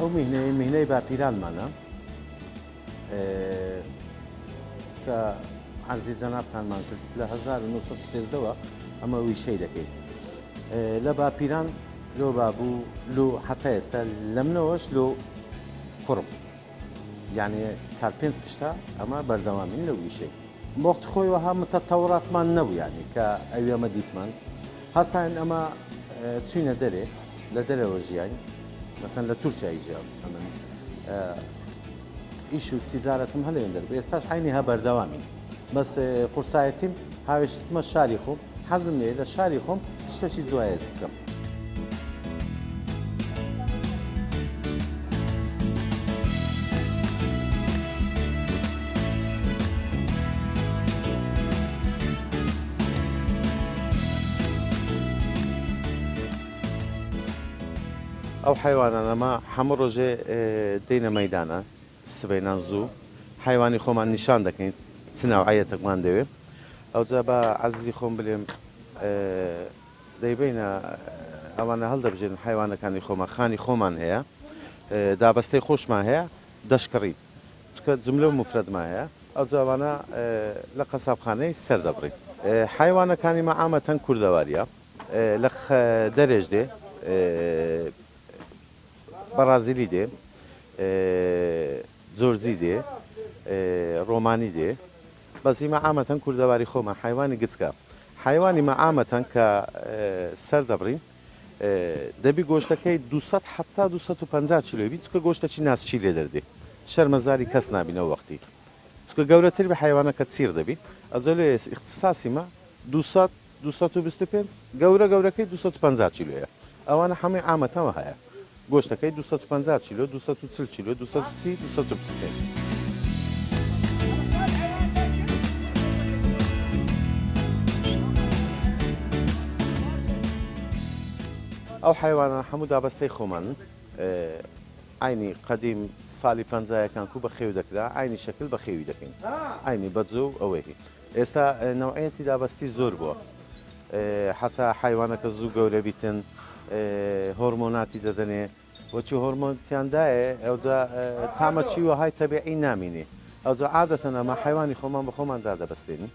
ئەو میهنەی باپیرانمانە کە عەرزی جەنابتانمان کرد لە 1913ەوە ئەمە ویشەی دەکەین لە باپیران لۆ بابوو لۆ حتا ئێستا لە منەوەش لۆ کوڕم یعنی 4-5 پشتا ئەمە بەردەوامین لە ویشەی وەختی خۆی وەها متەتەوڕاتمان نەبوو یعنی کە ئەوی ئەمە دیتمان هەستاین ئەمە چوینە دەرێ لە دەرەوە ژیان مثلا لە تورکیای ژیان ئەمن ئیش و تیجارەتم هەلێن دەربێ ئێستاش عینی هە بەردەوامین بەس قورسایەتیم هاوێشتمە شاری خۆم حەزم لێ لە شاری خۆم شتێکی جوایز بکەم ئەو حیوانانەمە هەموو ڕۆژێ دێنە مەیدانە سبەینان زوو حیوانی خۆمان نیشان دەکەین چ ناوعەتێکمان دەوێت ئەوجا بە عەزیزی خۆم بڵێم دەیبینە ئەوانە هەڵدەبژێن حیوانەکانی خۆمان خانی خۆمان هەیە دابەستەی خۆشمان هەیە دەشکڕین چکە جملە و مفرەدمان هەیە ئەو جوانە لە قەسابخانەی سەر دەبڕین حیوانەکانی مەعامەتەن کوردەواریە لە دەرێژ دێ بەرازیلی دێ جۆرجی دێ ڕۆمانی دێ بەزی مەعامەتەن کوردەواری خۆمان حیوانی گچکە حیوانی مەعامەتەن کە سەر دەبڕین دەبی گۆشتەکەی 200 حتا 250 کیلۆبی چکە گۆشتەکی ناسچی لێ دەردێ شەرمەزاری کەس نابینەوە وەختی چکە گەورەتر بە حیوانەکە چیر دەبی ئەجە لێ اختصاسیمە 200 225 گەورەکەی 250 کیلۆیە ئەوانە هەمووی عامەتەوە هەیە گۆشتەکەی 250 کیلۆ 240 کیلۆ 230 225 ئەو حیوانە هەموو دابەستەی خۆمانن عینی قەدیم ساڵی پەنجایەکان کو بە خێو دەکرا عینی شەکل بە خێوی دەکەین عینی بەجۆ ئەوەی ئێستا نەوعەتی دابەستی زۆر بووە حتا حیوانەکە زوو گەورە بیتن هۆرمۆناتی دەدەنێ وەچی هۆرمۆنتیاندایە ئەوجا تامەچی وەهای تەبیعی نامینێ ئەوجا عادەتەن ئەمە حیوانی خۆمان بە خۆماندا دەبەستێنین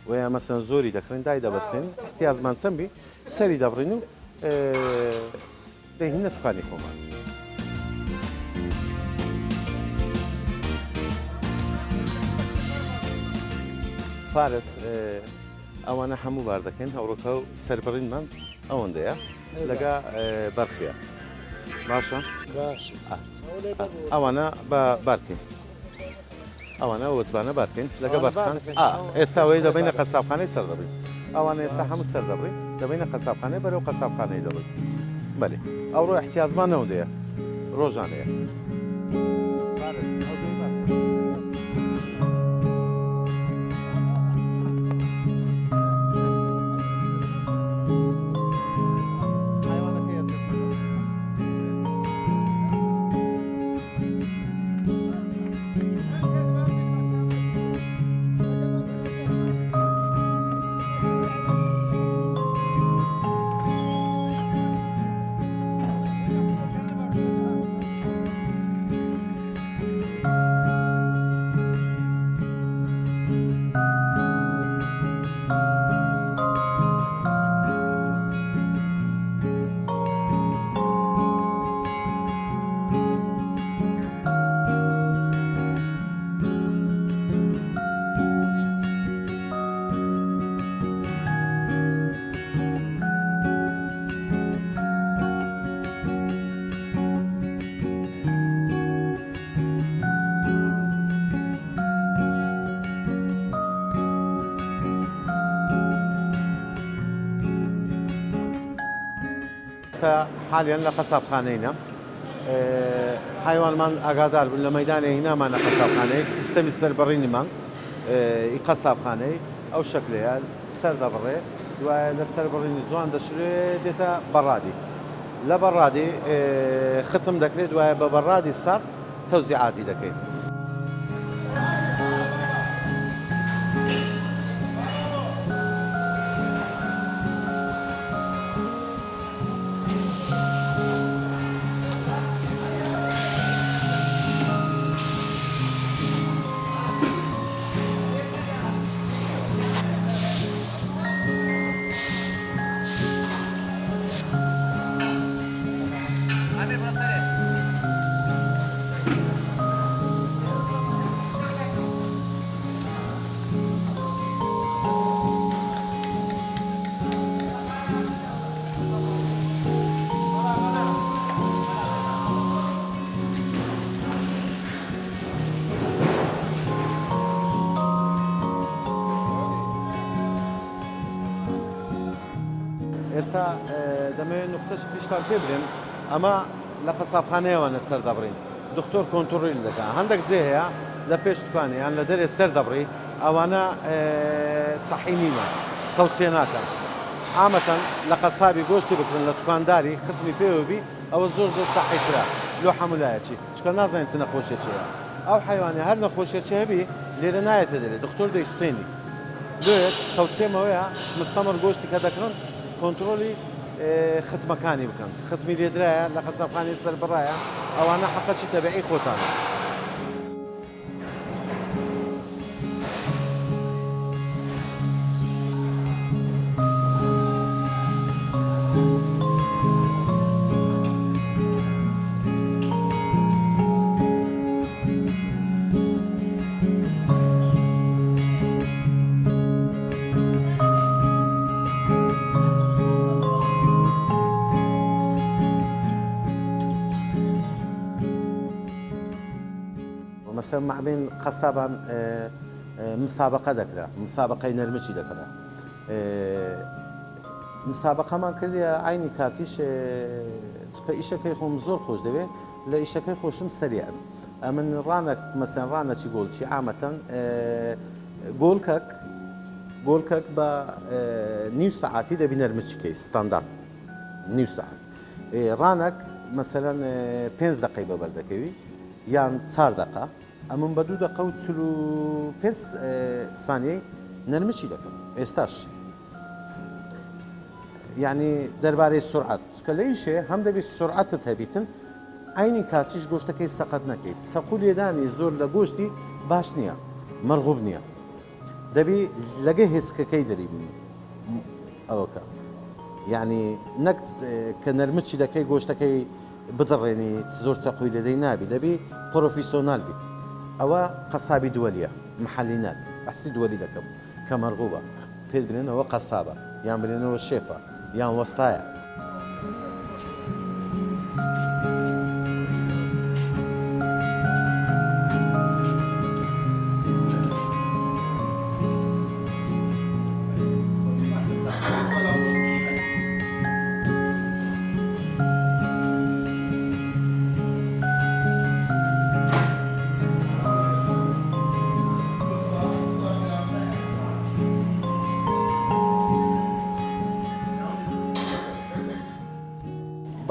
وەیە مەسەن زۆری دەکڕین دای دەبەستێن احتیاجمان چەندبی سەری دەبڕین و دەهینە توخانی خۆمان فارس ئەوانە هەموو بار دەکەن هەوڕۆکە و سەربڕینمان ئەوەندەیە لەگە بەرخە باشە ئەوانە بە بارکەین ئەوانە وەجبانە بارکەین لەگە بەرخان ئێستا وەی دەبینە قەسابخانەی سەر دەبین ئەوانە ئێستا هەموو سەر دەبڕین دەبینە قەسابخانەی بەرەو قەسابخانەی دەبین بەێ ئەوڕۆ احتیاجمان ئەوەندەیە ڕۆژانەیە ئێستا حالیان لە قەسابخانەیە حیوانمان ئاگادار بوون لە مەیدانی هینامانە قەسابخانەی سیستەمی سەربڕینیمان قەسابخانەی ئەو شکلەیە سەر دەبڕێ دوایە لە سەربڕینی جوان دەشرێت دێتە بەڕادی لە بەڕادی ختم دەکرێت دوایە بە بەڕادی سەر تەوزیعاتی دەکەین. ئێستا دەمەوێت نقطەش دیشتان پێ برێن ئەمە لە قەسابخانەیەوانە سەر دەبڕین دکتۆر کۆنتترۆل دەکات هەندێک جێ هەیە لە پێش دوکانێ یان لە دەرێ سەر دەبڕی ئەوانە سەحی نینە تەوسیە ناکەن عامەتەن لە قەسابی گۆشتی بکردن لە دوکانداری ختمی پێوەبی ئەوە زۆر زۆر سەحیترە لۆ حەمولایەکی چکە نازانین چ نەخۆشیێکیە ئەو حیوانێ هەر نەخۆشیێکی هەبی لێرە نایەتە دەرێت دکتۆر دەیسوتێنی دوێت تەوسێمەوەیە مستەمەر گۆشتی کە دەکڕن کۆنتترۆلی ختمەکانی بکەن ختمی لێدرایە لە قەسابخانەی سەربڕایە ئەوانە حەقەتی تەبیعی خۆتانە. مثلا ما بين قصابان مسابقة ذكرى مسابقة نرمشي ذكرى مسابقة ما كردي عيني كاتيش كإيشة كي خوم زور خوش دبي لا إيشة كي خوشم سريع من رانك مثلا رانا شي قول شي عامة قولكك با نيو ساعاتي دبي نرمشي كي ستاندارد نيو ساعات رانك مثلا 5 دقيقة ببردكوي يعني 4 دقيقة ئەمن بە 2 دقە و 45 سانیەی نەرمچی دەکەم ئێستاش یعنی دەربارەی سرعات چکە لە ئیشێ هەم دەبێت سرعەتت هەبیتن عینی کاتیش گۆشتەکەی سەقەت نەکەیت سەقول لێدانی زۆر لە گۆشتی باش نییە مەرغوب نییە دەبی لەگە هێزکەکەی دەریبنی ئەوەکە یعنی نەک کە نەرمچی دەکەی گۆشتەکەی بدڕێنی زۆر چەقوی لێدەی نابی دەبی پرۆفیسۆنال بی ئەوە قەسابی دووەلیە محەلی نات بەحسی دووەلی دەکەم کە مەرغوبە پێ برێنەوە قەسابە یان برێنەوە شێفە یان وەستایە.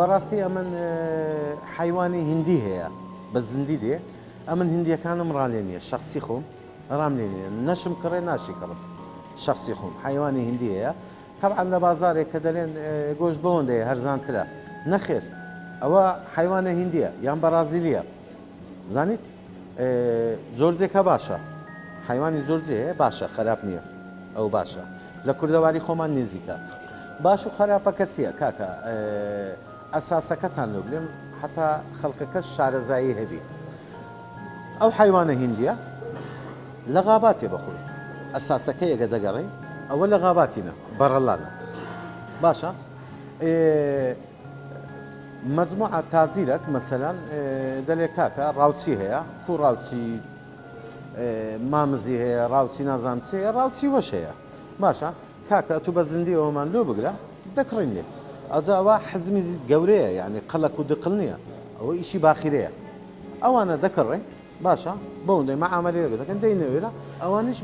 بەڕاستی ئەمن حیوانی هندی هەیە بە زندی دێ ئەمن هندیەکانم ڕالێ نییە شخصی خۆم ڕام لێ نیە نەشم کڕێ ناشی کڕم شخصی خۆم حیوانی هندی هەیە طبعا لە بازارێک کە دەڵێن گۆشت بەوەندەیە هەرزانترە نەخێر ئەوە حیوانە هندیە یان بەرازیلیە زانیت زۆرجێکە باشە حیوانی زۆرجێ هەیە باشە خراپ نییە ئەو باشە لە کوردەواری خۆمان نێزیکە باش و خراپەکە چییە کاکە ئەساسەکەتان لێ بڵێم حتا خەڵکەکەش شارەزایی هەبی ئەو حیوانە هندیە لە غاباتێ بەخۆی ئەساسەکە یەکە دەگەڕێ ئەوە لە غاباتینە بەڕەڵانە باشە مجموعە تازیرەك مەسەلەن دەلێ کاکە ڕاوچی هەیە کو ڕاوچی مامزی هەیە ڕاوچی نازانم چی هەیە ڕاوچی وەش هەیە باشە کاکە تو بە زندی ئەومان لۆ بگرە دەکڕین لێت ئەوجا حزمی گەورەیە یعنی قەلک و دقل نییە ئەوە ئیشی باخیرەیە ئەوانە دەکڕێ باشە بەوەندەی مەعاملەیە دەکەن دەینەوێرە ئەوانش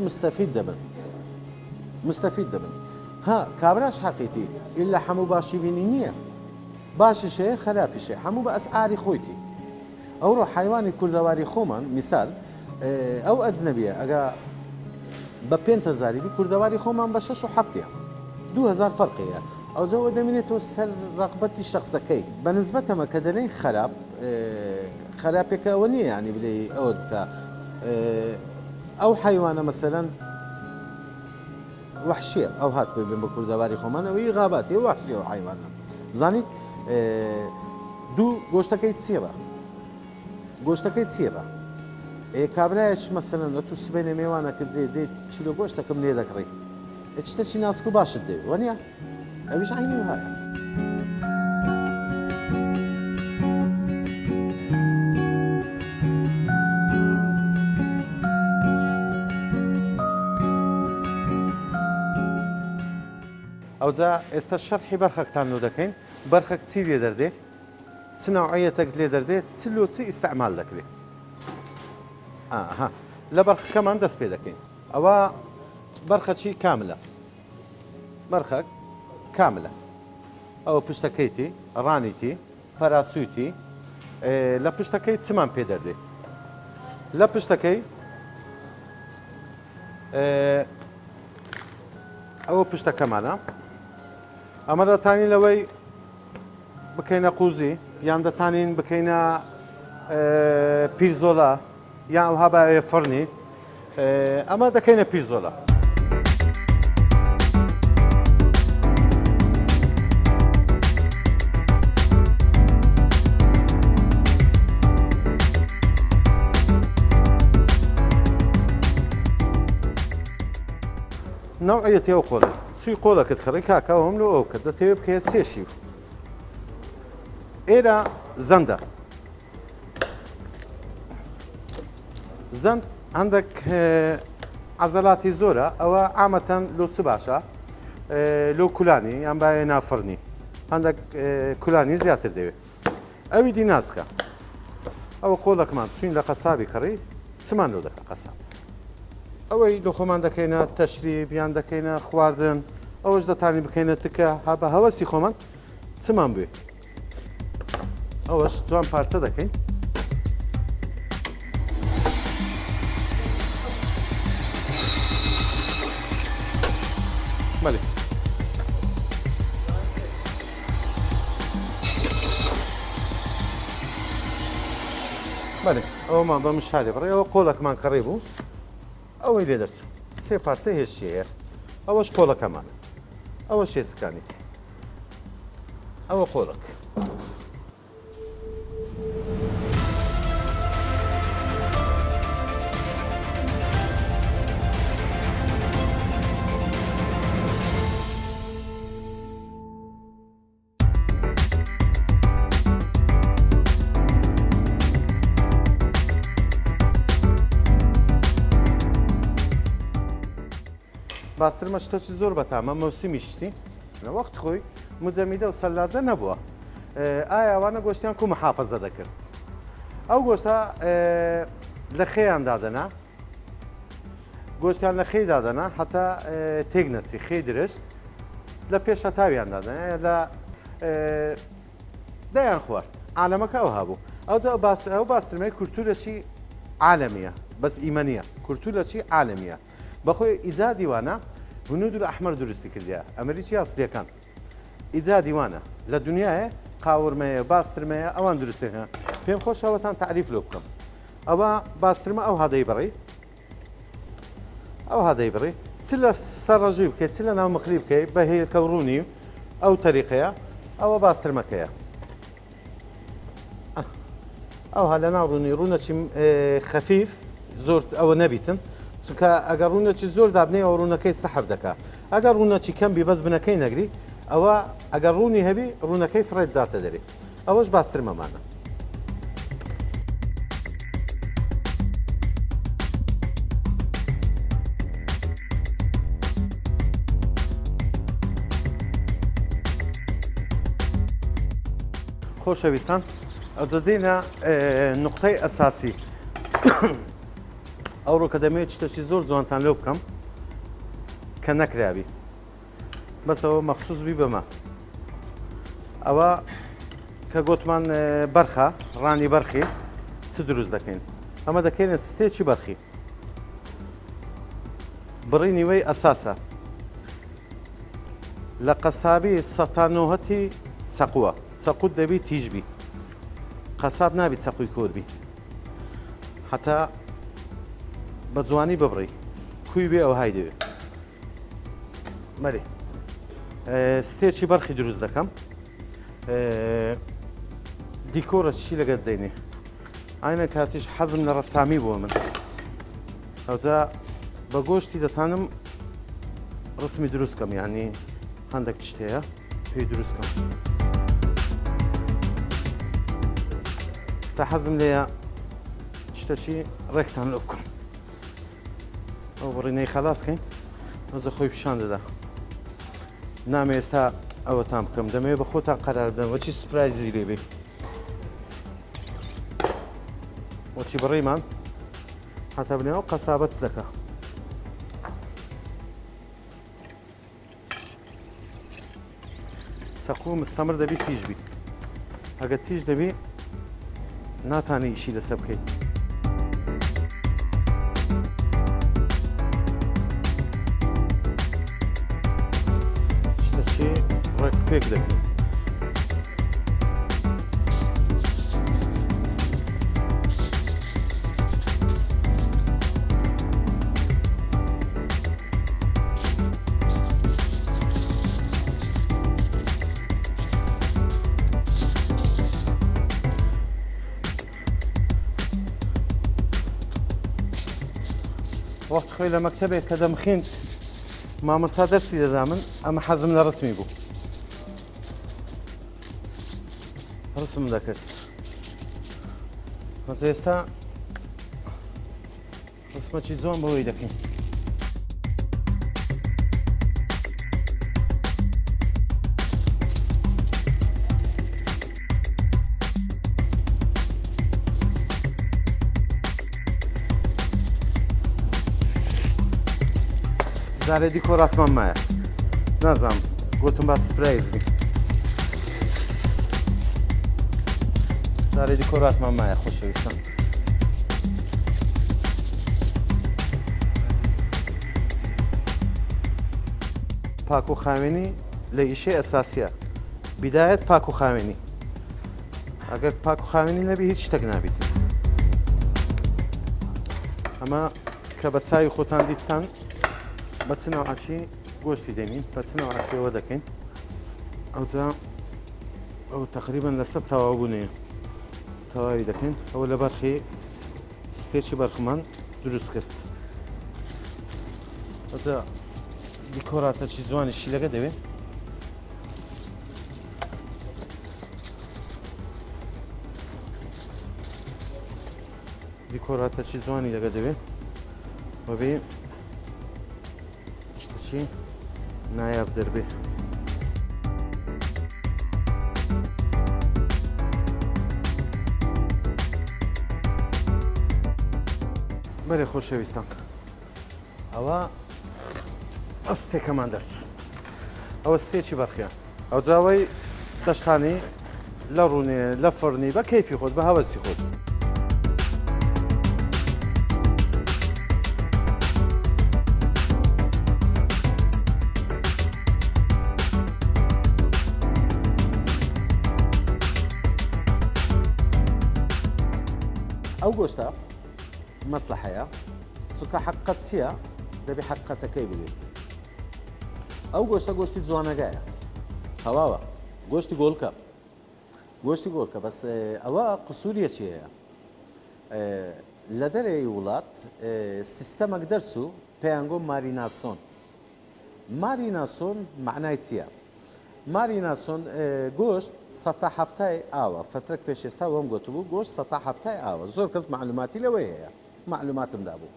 مستەفید دەبن ها کابراش حەقیتی ئللا هەموو باشی بینی نییە باشیشەیە خراپیشێ هەموو بە ئەسعاری خۆیتی ئەوڕۆ حیوانی کوردەواری خۆمان میسال ئەو ئەجنەبیە ئەگە بە 5,000 کوردەواری خۆمان بە 6 و 7 2000 فەرقەیە ئەوجەوە دەمێنێتەوە سەر ڕەقبەتی شخصەکەی بە نسبەتەمە کە دەنەی خراپێکە ئەوە نییە ینی بلێ ئەوە بکە ئەو حیوانە مەسەلەن وحشیە ئەو هات پێ بێن بە کوردەواری خۆمانەوەی غاباتی وحشی ئەو حیوانە زانیت دوو گۆشتەکەی چیرە کابرایەش مەسەلەن ئەتو سبەینە میێوانە کرد دێ چیلۆ گۆشتەکەم لێ دەکڕی شتێکی ناسک و باشت دەوێت وەنیە ئەویش عینی وایە ئەوجا ئێستا شەرحی بەرخەکتان لۆ دەکەین بەرخەک چی لێ دەردێ چ ناوعەتێک لێ دەردێت چ لۆ چی ئیستعمال دەکرێت لە بەرخەکەمان دەست پێ دەکەین ئەوە بەرخەچی کاملە بەرخەک کاملە ئەوە پشتەکەیتی ڕانیتی پەراسووتی لە پشتەکەی چمان پێ دەردێ لە پشتەکەی ئەوە پشتەکەمانە ئەمە دەتانین لەوەی بکەینە قوزی یان دەتانین بکەینە پیرزۆلا یان ئەوها باوێ فڕنی ئەمە دەکەینە پیرزۆلا نوعيتي أو قولك سوي قولك تخرج هكا وهم له أو كده تبي بكيا سيشيف إيرا زندا زند عندك عضلاتي زورة أو عامة لو سباشة لو كولاني يعني باي نافرني عندك كولاني زيادة دبي أبي دي ناسخة أو قولك ما تسوين لقصابي كري سمان له دك قصاب ئەوەی لە خۆمان دەکەینە تەشریب یان دەکەینە خواردن ئەوەش دەتانی بکەینە تکە بە هەوەسی خۆمان چمان بێ ئەوەش جوان پارچە دەکەین بەێ بەێ ئەومان بە مشاری بڕێ ئەوە قۆڵێکمان کڕێ بوو ئەوەی لێ دەرچوو سێ پارچە هێشتەیە ئەوەش قۆڵەکەمانە ئەوە شێسکانیتی ئەوە قۆڵک باسترمە شتێکی زۆر بەتامە مەوسیمی شتی وەخت خۆی مجەمیدە و سەلاجە نەبووە ئایا ئەوانە گۆشتیان کو محافەزە دەکرد ئەو گۆشتە لە خێیان دادەنا گۆشتیان لە خێی دادەنا هەتا تێک نەچی خێی درشت لە پێش هەتاویان دادەنا لە دەیان خوارد عالەمەکە ئەو هەبوو ئەو باسترمەی کورتورەکی عالەمیە بەس ئیمەنیە کورتورەکی عالەمیە بەخۆی ئیجادی وانە هونود ئەحمەر دروستی کردیە ئەمریکی ئاسلیەکان ئیجادی وانە لە دنیاە قاورمەیە باسترمەیە ئەوان دروستەکە پێم خۆشەوەتان تعریف لۆ بکەم ئەوە باسترمە ئەو هەدەی بڕی ئەو هەدەی بڕی چ لە سەرڕژوی بکەیت چ لە ناو مخلی بکەیت بە هێلکە ڕوونی ئەو تەریقەیە ئەوە باسترمەکەیە ئەو هە لە ناو ڕوونی ڕوونەکی خەفیف زۆر ئەوە نەبیتن چونکە ئەگەر ڕوونەکی زۆر دابنێ ئەو ڕوونەکەی سەحب دەکات ئەگەر ڕوونەکی کەمبی بەس بنەکەی نەگری ئەوە ئەگەر ڕوونی هەبی ڕوونەکەی فڕێت داتە دەری ئەوەش باسترمەمانە خۆشەویستان ئەوجا دێنە نقطەی ئەساسی ئەوڕۆ کە دەمەوێت شتێکی زۆر جوانتان لێو بکەم کە نەکراوی بەسەوە مەخصوص بی بەمە ئەوە کە گوتمان بەرخە ڕانی بەرخی چ دروست دەکەین ئەمە دەکەینە ستێکی بەرخی بڕینی وەی ئەساسە لە قەسابی سەتانۆهەتی چەقووە چەقوت دەبی تیژبی قەساب نابی چەقوی کۆربی هەتا بە جوانی ببڕی کوی بێ ئەو های دەوێت مەری ستێکی بەرخی دروست دەکەم دیکۆرە چی لەگەت دەینێ ئاینە کاتیش حەزم لە ڕەسامی بووە من ئەوجا بە گۆشتی دەتانم ڕسمی دروستکەم یعنی هەندێک شتەیە پێی دروستکەم ئێستا حەزم لێیە شتەشی ڕێکتان لێ بکەم ئەو بڕینەی خەلاسکەین ئەوجا خۆی پیشان دەدا نامێ ئێستا ئەوەتان بکەم دەمەوێت بە خۆتان قەرار بدەن وەچی سوپرایزی لێ بێ وەچی بڕیمان هەتا بنێەوە قەسابەت دەکە چەقوو مستەمر دەبی تیژ بی ئەگە تیژ دەبی ناتانی ئیشی لەسەر بکەیت شتەشی ڕێک پێک دەبی وەخت خۆی لە مەکتەبێک کە دەمخیند مامۆستا دەرسی دەدا من ئەمە حەزم لە ڕسمی بوو ڕسم دەکرد ئێستا ڕسمەکی جوان بەوەی دەکەین زارێ دیکۆراتمان مایە نازانم گوتم با سپرایز بی زارێ دیکۆراتمان مایە خۆشەویستان پاک و خاوێنی لە ئیشەی ئەساسیە بیدایەت پاک و خاوێنی ئەگەر پاک و خاوێنی نەبی هیچ شتێک نابیتی ئەمە کە بە چاوی خۆتان دیتتان بە چ نەوعاچی گۆشتی دەینین بە چ نەوعاچیەوە دەکەین ئەوجا ئەو تەقریبەن لەسەر تەواوبوونەیە تەواوی دەکەین ئەوە لە بەرخی ستێکی بەرخمان دروست کرد ئەوجا دیکۆراتەکی جوانیشی لەگە دەوێت دیکۆراتەکی جوانی لەگە دەوێت بەبێ شتێکی نایاب دەربێ بەرێ خۆشەویستان ئەوە ئەو ستێکەمان دەرچوو ئەوە ستێکی بەرخیە ئەو جاوەی دەشتانی لە ڕوونێ لە فڕنی بە کەیفی خۆت بە هەوەسی خۆت ئەو گۆشتە مەسلحەیە چونکە حەقەت چییە دەبێ حەقەتەکەی ببێت ئەو گۆشتە گۆشتی جوانەگایە هەواوە گۆشتی گۆڵکە بەس ئەوە قسووریە چیەیە لە دەرەوەی وڵات سیستەمێک دەرچوو پێیانگۆ ماریناسۆن معنای چییە ماریناسۆن گۆشت سەتا هەفتای ئاوە فترەك پێش ئێستا وەم گوتبوو گۆشت سەتا هەفتای ئاوە زۆر کەس معلوماتی لەوەی هەیە معلوماتمدا بوو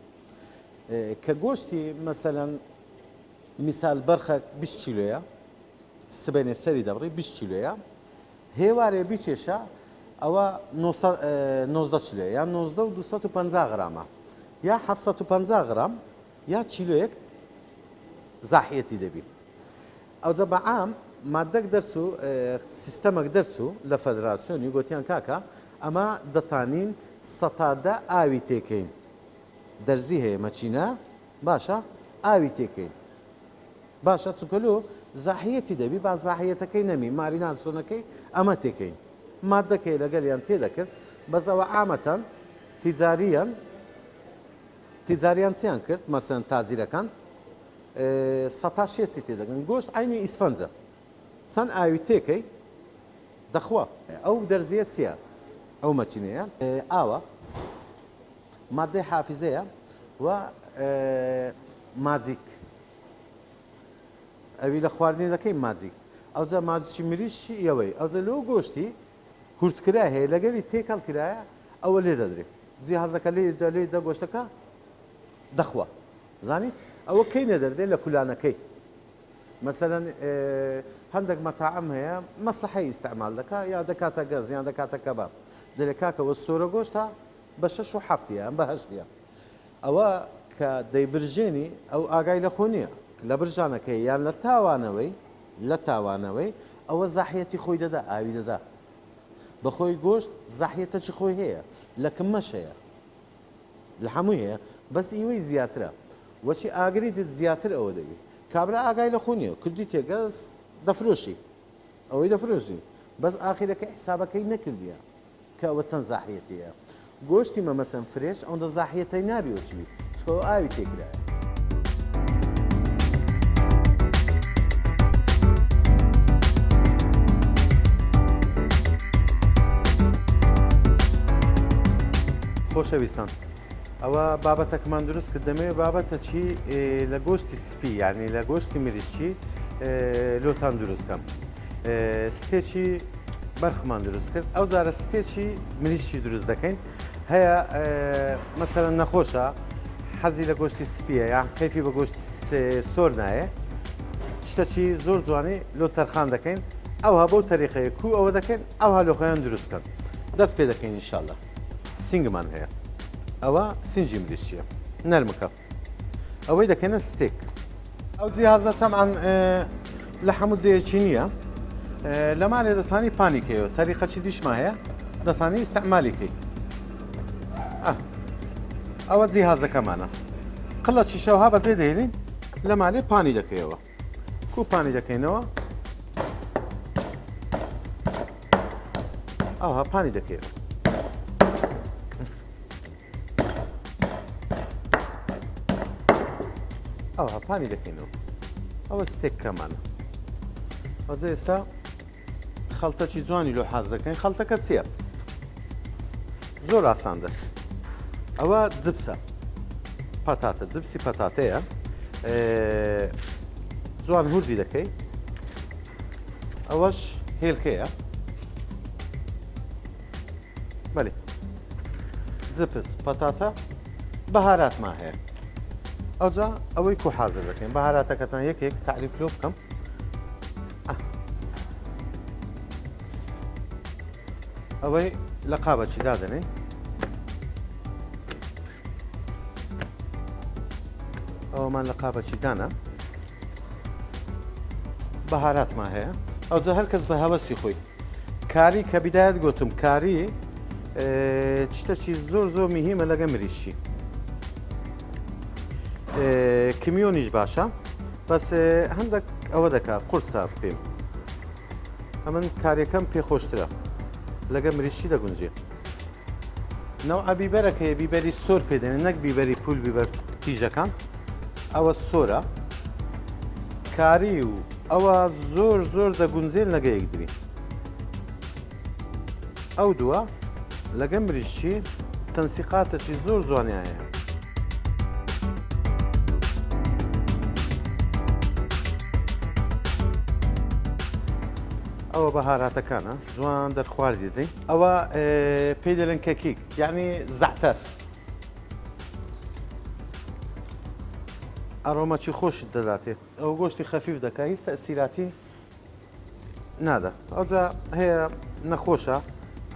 کە گۆشتی مەسەلەن میسال بەرخە 20 کیلۆیە سبەینێ سەری دەبڕی 20 کیلۆیە هێوارێ بیچێشە ئەوە 90 چلێ یان 90 و 250 غرامە یا 750 غرام یا چیلۆیەک زاحیەتی دەبی ئەوجە بەعام مادەک دەرچوو سیستەمەک دەرچوو لە فەدراسیۆنی گوتیان کاکە ئەمە دەتانین سەتادە ئاوی تێکەین دەرزی هەیە مەچینە باشە ئاوی تێکەین باشە چکەلو زاحیەتی دەبی با زاحیەتەکەی نەمی ماریناسۆنەکەی ئەمە تێکەین مادەکەی لەگەلیان تێدەکرد بەزەوە ئامەتەن تیجاریان چیان کرد مەسەن تازیرەکان سەتا شێستی تێدەگەن گۆشت ئاینی ئیسفەنجە چەند ئاوی تێکەی دەخوا ئەو دەرزیە چییە ئەو مەچینەیە ئاوە مادەی حافیزەیە و ماجیک ئەوی لە خواردنی دەکەی ماجیک ئەوجا ماجیکی مریشی ئەوەی ئەوجە لەو گۆشتی هورتکرا هەیە لەگەلی تێکەڵ کرایە ئەوە لێ دەدرێت جیهازەکە لێ دە گۆشتەکە دەخوا زانی ئەوە کەی نەدەردێت لە کولانەکەی مەسەرەن هەندێک مەتاعم هەیە مەسلحەی ئیستعمال دەکا یا دەکاتە گەز یان دەکاتە کەباب دەرێ کاکەوە سۆرە گۆشتە بە 6 و 7 یان بە 8 ئەوە کە دەیبرژێنی ئەو ئاگای لە خۆ نییە لە برژانەکەی یان لە تاوانەوەی ئەوە زاحیەتی خۆی دەدا ئاوی دەدا بەخۆی گۆشت زاحیەتەکی خۆی هەیە لە کممەش هەیە لە هەمووی هەیە بەس ئیوەی زیاترە وەچی ئاگری دت زیاتر ئەوە دەبی کابرا ئاگای لە خۆ نییە کردی تێگەز دەفرۆشی ئەوەی دەفرۆشی بەس ئاخیرەکە حسابەکەی نەکردیە کە ئەوە چەند زاحیەتەیە گۆشتی مەمەسەن فرێش ئەوەندە زاحیەتەی نابی وەچوی چکەوە ئاوی تێکرایە خۆشەویستان ئەوە بابەتەکەمان دروست کرد دەمەوێت بابەتە چی لە گۆشتی سپی یعنی لە گۆشتی مریشی لۆتان دروستکەم ستێکی بەرخمان دروست کرد ئەو جارە ستێکی مریشی دروست دەکەین هەیە مەسەرەن نەخۆشە حەزی لە گۆشتی سپیە یان کەیفی بە گۆشتی سۆر نایە شتێکی زۆر جوانی لۆ تەرخان دەکەین ئەوها بەو تەریقەیە کو ئەوە دەکەین ئەوها لۆخەیان دروستکەن دەست پێ دەکەین ئینشاءالله سینگمان هەیە ئەوە سینجی مریشیە نەرمەکە ئەوەی دەکەنە ستێک ئەو جیهازە تەمعەن لە هەموو جێیەکی نییە لە مالێ دەتوانی پانیکەیەوە تەریقەکی دیشما هەیە دەتوانی ئیستعمالیکەی ئەوە جیهازەکەمانە قڵەتی شەوها بەجێ دەهێنین لە مالێ پانی دەکەیەوە کو پانی دەکەینەوە ئەوها پانی دەکەیەوە ئەوها پانی دەکەینەوە ئەوە ستێکەکەمانە ئەوجا ئێستا خەڵتەکی جوانی لۆ حاز دەکەین خەڵتەکە چییە زۆر ئاساندە ئەوە جبسە پەتاتە جبسی پەتاتەیە جوان هوردی دەکەی ئەوەش هێلکەیە بەێ جپس پەتاتە بەهاراتمان هەیە ئەوجا ئەوەی کو حازر دەکەین بەهاراتەکەتان یەکێک تعریف لۆ بکەم ئەوەی لە قابەچی دادەنێ ئەوەمان لە قابەچی دانا بەهاراتمان هەیە ئەوجا هەر کەس بە هەوەسی خۆی کاری کە بیدایەت گوتم کاری شتێکی زۆر زۆر میهمە لەگە مریشی کمیۆنیش باشە بەس هەندێک ئەوە دەکات قورس ساف پێم ئەمن کارێکەم پێخۆشترە لەگە مریشی دەگونجێ نەوع بیبەرەکەیە بیبەری سۆر پێدەنێن نەک بیبەری پول بیبەر تیژەکان ئەوە سۆرە کاری و ئەوە زۆر زۆر دەگونجێن لەگە یەکدری ئەو دووە لەگە مریشی تەنسیقاتێکی زۆر جوانیایە ئەوە بەهاراتەکانە جوان دەرخواردی دەین ئەوە پێی دەڵێن کەکیک یعنی زەعتەر ئەڕۆمەکی خۆشت دەداتێ ئەو گۆشتی خەفیف دەکات هیچ تەئسیراتی نادا ئەوجا هەیە نەخۆشە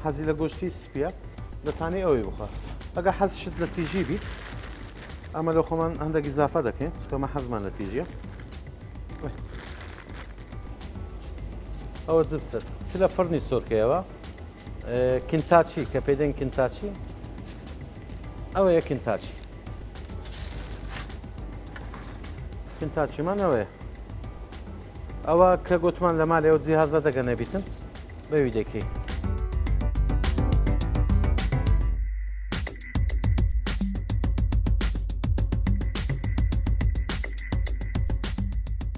حەزی لە گۆشتی سپیە دەتوانێت ئەوەی بخە ئەگە حەزشت لە تیژی بیت ئەمە لە خۆمان هەندێک ئیزافە دەکەین چکەمە حەزمان لە تیژیە ئەوە جبسە چ لە فڕنی سۆرکەیەوە کنتاچی کە پێدەین کنتاچی ئەوە یە کنتاچی کنتاچیمان ئەوەیە ئەوە کە گوتمان لە مالێەوە جیهازە دەگە نەبیتن بەوی دەکەی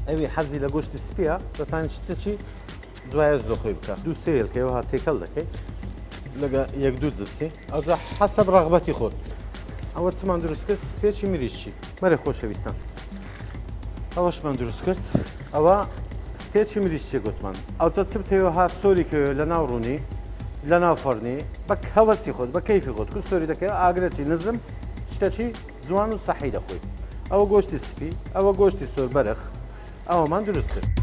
ئەوی حەزی لە گۆشتی سپیە دەتوانێت شتێکی جوایەش لە خۆی بکە دوو سێ هێلکەوە هات تێکەڵ دەکەی لەگە یەک دوو جبسی ئەوجا حەسەب ڕەغبەتی خۆت ئەوە چمان دروست کرد ستێکی مریشی مەرە خۆشەویستان ئەوەشمان دروست کرد ئەوە ستێکی مریشتی گوتمان ئەوجا چ بتەوە هات سۆری کەوێ لە ناو ڕوونی لە ناو فەرنی بە هەوەسی خۆت بە کەیفی خۆت کو سۆری دەکەوێت ئاگرێکی نزم شتێکی جوان و سەحی دەخۆی ئەوە گۆشتی سپی ئەوە گۆشتی سۆر بەرخ ئەوەمان دروست کرد